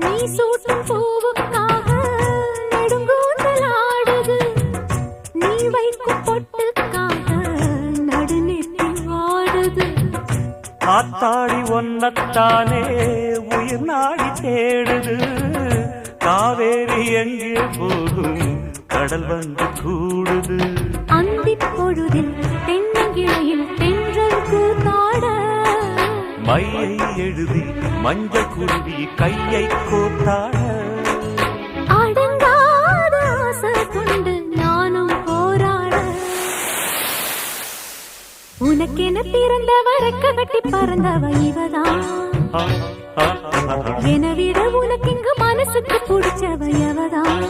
நீ சூட்டும் பூவுக்காக நெடுங்கூந்தல் ஆடுது. நீ வைக்கும் பொட்டுக்காக நடுநெத்தி ஆடுது. ஆத்தாடி ஒன்னத்தானே உயிர் நாடி தேடுது. காவேரி எங்கே போகும் கடல் வந்து கூடுது. அந்திப் பொழுதில் தென்னங்கிளையில் தென்றல் கூத்தாட மையை எழுதி மஞ்சள் குருவி கையை கோத்தாட. அடங்காத ஆசை கொண்டு நானும் போராட. உனக்கென பிறந்தவ ரெக்க கட்டி பறந்தவ இவதான். என விட உனக்கு இங்கு மனசுக்கு பிடிச்சவ எவதான்.